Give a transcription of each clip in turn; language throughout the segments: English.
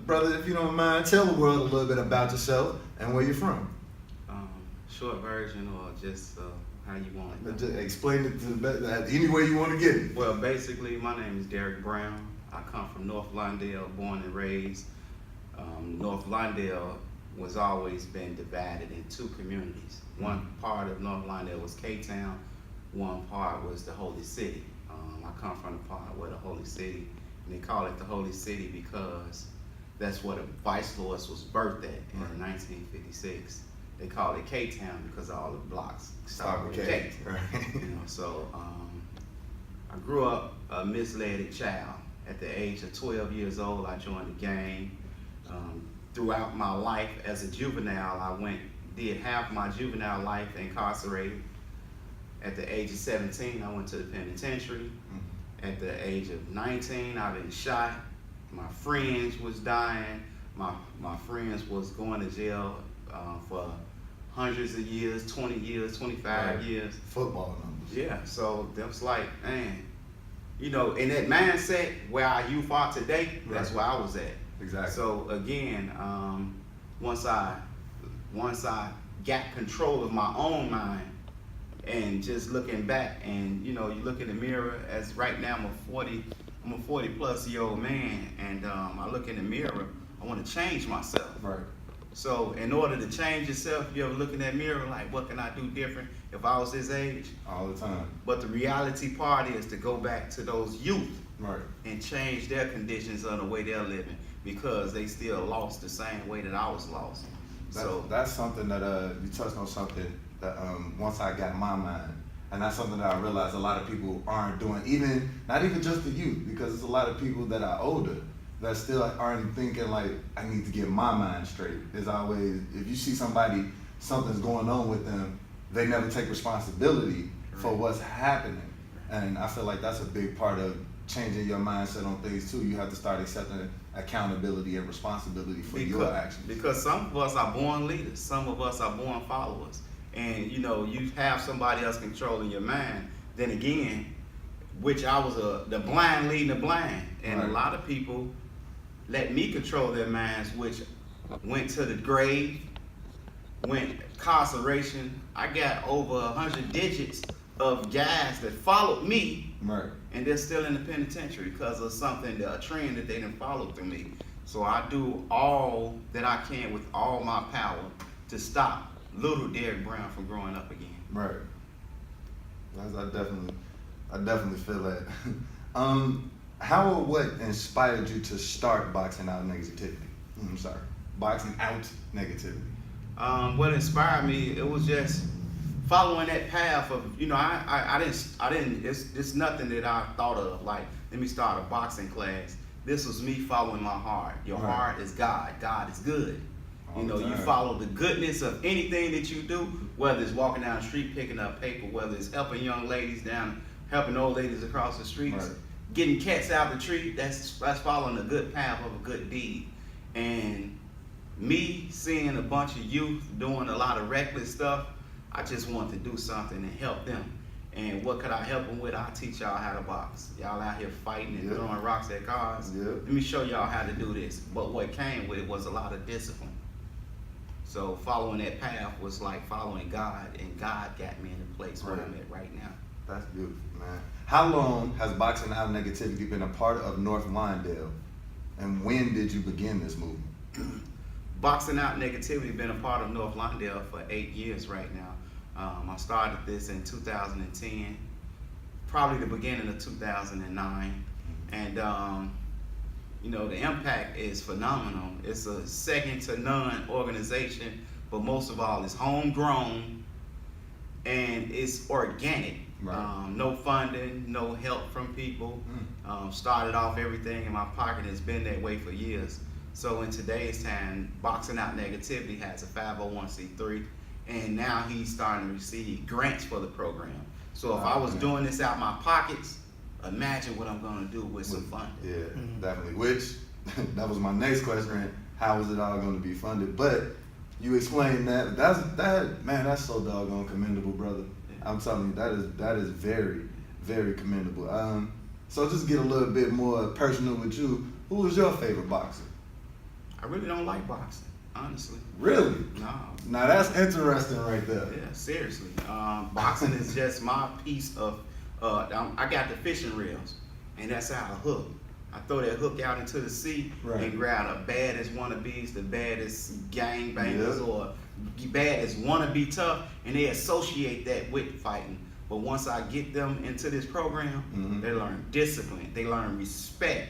Brother, if you don't mind, tell the world a little bit about yourself and where you're from. Short version or just how you want it. Just explain it to the best, any way you want to get it. Well, basically, my name is Jarrett Brown. I come from North Lawndale, born and raised. North Lawndale was always been divided in two communities. One part of North Lawndale was K-Town, one part was the Holy City. I come from the part where the Holy City, and they call it the Holy City because that's where the Vice Lords was birthed at in 1956. They call it K-Town because all the blocks start with K. Right. So I grew up a misled child. At the age of 12 years old, I joined the gang. Throughout my life as a juvenile, I did half my juvenile life incarcerated. At the age of 17, I went to the penitentiary. At the age of 19, I've been shot. My friends was dying. My friends was going to jail for hundreds of years, 20 years, 25 years. Football numbers. Yeah, so that was like, man, in that mindset where our youth are today, that's where I was at. Exactly. So again, once I got control of my own mind and just looking back and, you look in the mirror as right now I'm a 40 plus year old man, and I look in the mirror, I want to change myself. Right. So in order to change yourself, you ever look in that mirror like, what can I do different if I was this age? All the time. But the reality part is to go back to those youth and change their conditions of the way they're living, because they still lost the same way that I was lost. That's something that you touched on something that once I got in my mind, and that's something that I realized a lot of people aren't doing, not even just the youth, because there's a lot of people that are older that still aren't thinking like, I need to get my mind straight. There's always, if you see somebody, something's going on with them, they never take responsibility for what's happening. And I feel like that's a big part of changing your mindset on things too. You have to start accepting accountability and responsibility for your actions. Because some of us are born leaders, some of us are born followers. And you have somebody else controlling your mind. Then again, which I was the blind leading the blind. And a lot of people let me control their minds, which went to the grave, went incarceration. I got over 100 digits of guys that followed me, and they're still in the penitentiary because of a trend that they didn't follow through me. So I do all that I can with all my power to stop little Derek Brown from growing up again. Right. I definitely feel that. How or what inspired you to start Boxing Out Negativity? Boxing Out Negativity. What inspired me, it was just following that path of, I didn't, it's nothing that I thought of, like, let me start a boxing class. This was me following my heart. Your heart is God. God is good. You follow the goodness of anything that you do, whether it's walking down the street, picking up paper, whether it's helping young ladies helping old ladies across the streets, getting cats out the tree, that's following a good path of a good deed. And me seeing a bunch of youth doing a lot of reckless stuff, I just wanted to do something and help them. And what could I help them with? I'll teach y'all how to box. Y'all out here fighting and throwing rocks at cars. Let me show y'all how to do this. But what came with it was a lot of discipline. So following that path was like following God, and God got me in the place where I'm at right now. That's beautiful, man. How long has Boxing Out Negativity been a part of North Lawndale, and when did you begin this movement? Boxing Out Negativity been a part of North Lawndale for 8 years right now. I started this in 2010, probably the beginning of 2009, and the impact is phenomenal. It's a second to none organization, but most of all, it's homegrown and it's organic. No funding, no help from people. Started off everything in my pocket, and it's been that way for years. So in today's time, Boxing Out Negativity has a 501c3, and now he's starting to receive grants for the program. So if I was doing this out my pockets, imagine what I'm going to do with some funding. Yeah, definitely. Which, that was my next question, how is it all going to be funded? But you explained that. That's so doggone commendable, brother. I'm telling you, that is very, very commendable. So just get a little bit more personal with you. Who was your favorite boxer? I really don't like boxing, honestly. Really? No. Now that's interesting right there. Yeah, seriously. Boxing is just my piece of. I got the fishing reels, and that's how I hook. I throw that hook out into the sea and grab the baddest wannabes, the baddest gangbangers, or baddest wannabe tough, and they associate that with fighting. But once I get them into this program, they learn discipline, they learn respect,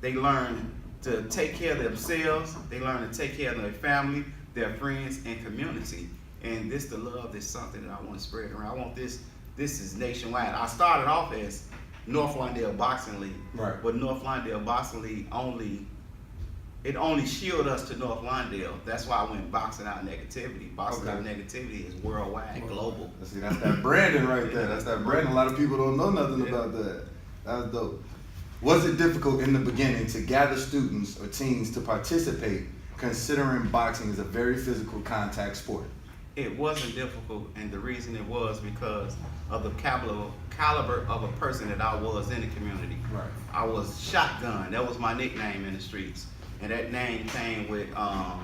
they learn to take care of themselves, they learn to take care of their family, their friends, and community. And the love is something that I want to spread around. I want this is nationwide. I started off as North Lawndale Boxing League, but North Lawndale Boxing League only shielded us to North Lawndale. That's why I went Boxing Out Negativity. Boxing Out Negativity is worldwide, global. See, that's that branding right there. That's that branding. A lot of people don't know nothing about that. That's dope. Was it difficult in the beginning to gather students or teens to participate, considering boxing is a very physical contact sport? It wasn't difficult, and the reason it was because of the caliber of a person that I was in the community. I was Shotgun. That was my nickname in the streets. And that name came with, I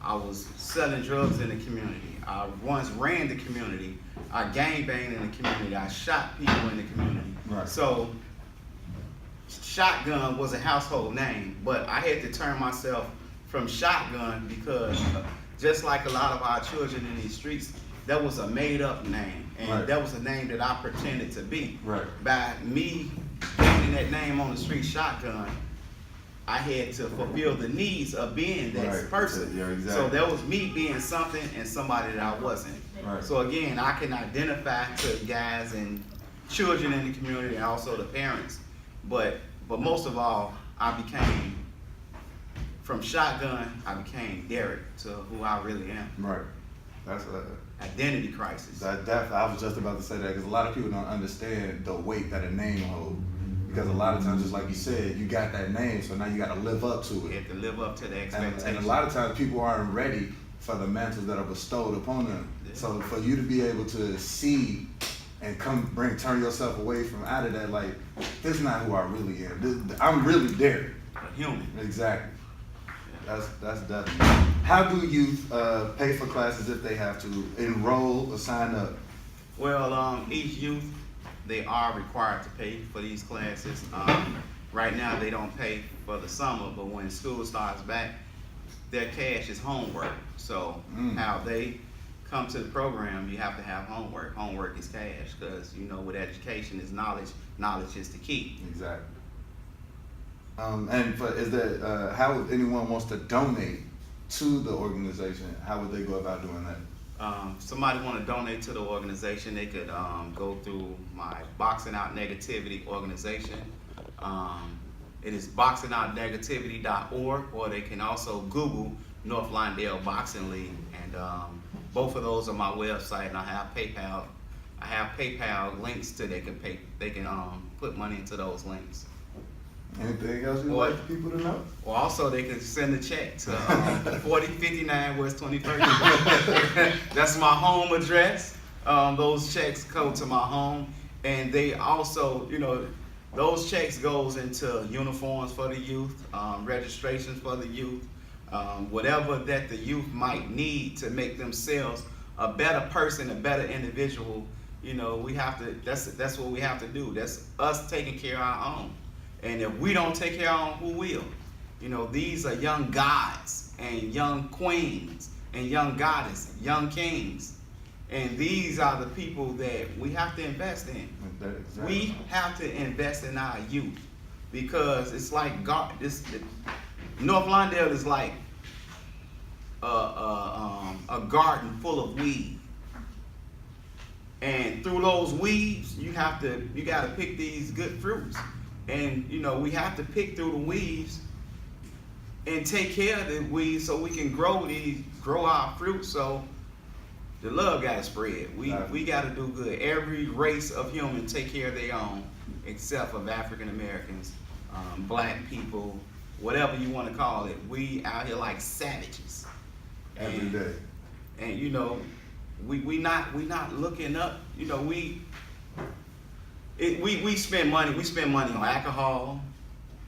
was selling drugs in the community. I once ran the community. I gangbanged in the community. I shot people in the community. So Shotgun was a household name, but I had to turn myself from Shotgun because just like a lot of our children in these streets, that was a made up name. And that was a name that I pretended to be. By me putting that name on the street, Shotgun, I had to fulfill the needs of being that person. So that was me being something and somebody that I wasn't. So again, I can identify to guys and children in the community and also the parents. But most of all, from Shotgun, I became Jarrett to who I really am. That's identity crisis. I was just about to say that because a lot of people don't understand the weight that a name holds. Because a lot of times, just like you said, you got that name, so now you got to live up to it. You have to live up to the expectations. And a lot of times, people aren't ready for the mantles that are bestowed upon them. So for you to be able to see and turn yourself away from out of that, like, this is not who I really am. I'm really there. A human. Exactly. That's definitely. How do youth pay for classes if they have to enroll or sign up? Well, each youth, they are required to pay for these classes. Right now, they don't pay for the summer, but when school starts back, their cash is homework. So how they come to the program, you have to have homework. Homework is cash, because with education is knowledge. Knowledge is the key. Exactly. And how if anyone wants to donate to the organization, how would they go about doing that? Somebody want to donate to the organization, they could go through my Boxing Out Negativity organization. It is boxingoutnegativity.org, or they can also Google North Lawndale Boxing League, and both of those are my website, and I have PayPal. I have PayPal links to they can put money into those links. Anything else you'd like people to know? Well, also they can send a check to 4059 West 21st. That's my home address. Those checks go to my home, and they also, those checks goes into uniforms for the youth, registrations for the youth, whatever that the youth might need to make themselves a better person, a better individual. We have to. That's what we have to do. That's us taking care of our own. And if we don't take care of our own, who will? These are young gods and young queens and young goddesses, young kings. And these are the people that we have to invest in. Exactly. We have to invest in our youth, because it's like North Lawndale is like a garden full of weeds. And through those weeds, you got to pick these good fruits. And we have to pick through the weeds and take care of the weeds so we can grow our fruit. So the love got to spread. We got to do good. Every race of human take care of their own, except for African Americans, black people, whatever you want to call it. We out here like savages. Every day. And we not looking up. We spend money. We spend money on alcohol,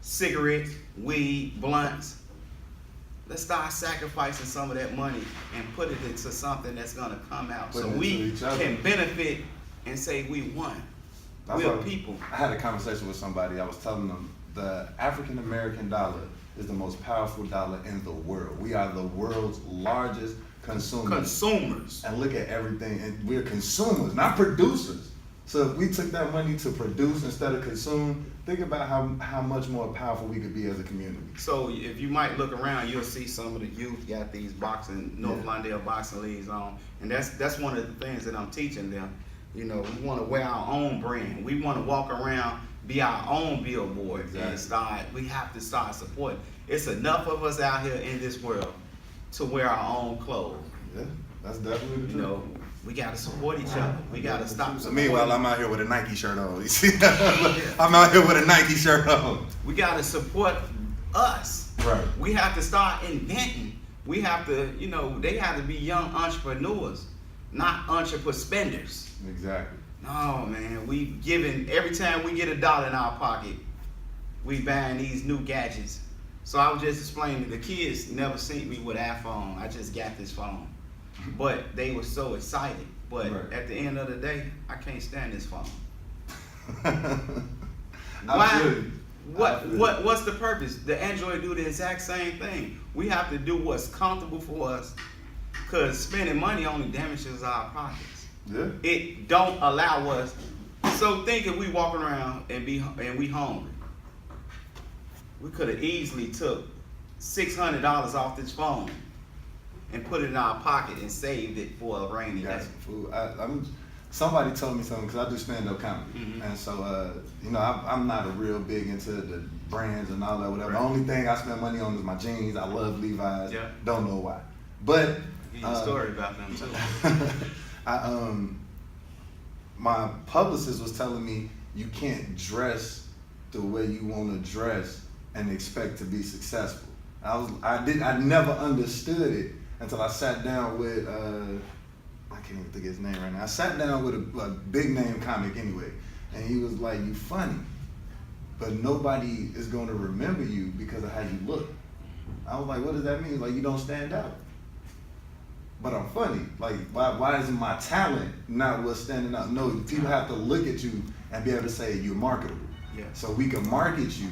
cigarettes, weed, blunts. Let's start sacrificing some of that money and put it into something that's gonna come out, so we can benefit and say we won. We're people. I had a conversation with somebody. I was telling them the African American dollar is the most powerful dollar in the world. We are the world's largest consumers. And look at everything, and we're consumers, not producers. So if we took that money to produce instead of consume, think about how much more powerful we could be as a community. So if you might look around, you'll see some of the youth got these North Lawndale boxing leagues on, and that's one of the things that I'm teaching them. You know, we want to wear our own brand. We want to walk around, be our own billboard, and we have to start supporting. It's enough of us out here in this world to wear our own clothes. Yeah, that's definitely the truth. You know, we got to support each other. We got to stop. So meanwhile, I'm out here with a Nike shirt on. You see, I'm out here with a Nike shirt on. We got to support us. Right. We have to start inventing. We have to, you know, they have to be young entrepreneurs, not entrepreneur spenders. Exactly. No, man, we giving, every time we get $1 in our pocket, we buying these new gadgets. So I was just explaining, the kids never seen me with our phone. I just got this phone. But they were so excited. But at the end of the day, I can't stand this phone. Why? What's the purpose? The Android do the exact same thing. We have to do what's comfortable for us, because spending money only damages our pockets. Yeah. It don't allow us. So think if we walking around and we hungry. We could have easily took $600 off this phone and put it in our pocket and saved it for a rainy day. Some food. Somebody told me something, because I do stand-up comedy, and so you know, I'm not a real big into the brands and all that, whatever. The only thing I spend money on is my jeans. I love Levi's. Yeah. Don't know why, but a story about them too. My publicist was telling me you can't dress the way you want to dress and expect to be successful. I never understood it until I sat down with I can't even think of his name right now. I sat down with a big name comic anyway, and he was like, "You funny, but nobody is going to remember you because of how you look." I was like, "What does that mean?" Like, you don't stand out. But I'm funny. Like, why isn't my talent not what's standing out? No, people have to look at you and be able to say you're marketable. Yeah. So we can market you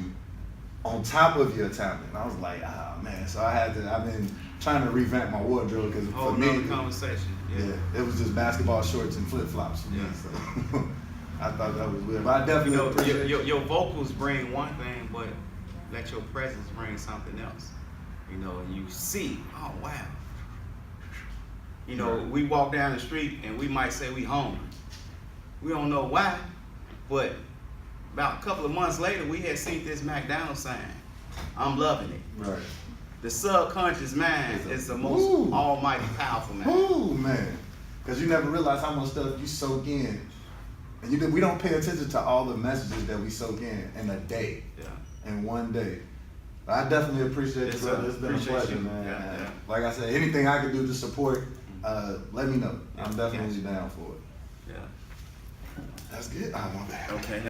on top of your talent. And I was like, man. So I've been trying to revamp my wardrobe, because for me, conversation. Yeah, it was just basketball shorts and flip flops for me. So I thought that was weird. But I definitely appreciate your vocals bring one thing, but let your presence bring something else. You know, and you see, oh wow. You know, we walk down the street and we might say we hungry. We don't know why, but about a couple of months later, we had seen this McDonald's sign. I'm loving it. Right. The subconscious mind is the most almighty powerful man. Oh man, because you never realize how much stuff you soak in, and we don't pay attention to all the messages that we soak in a day. Yeah. In one day. I definitely appreciate it, brother. It's been a pleasure, man. Yeah. Like I said, anything I can do to support, let me know. I'm definitely down for it. Yeah. That's good. Oh, my bad. Okay.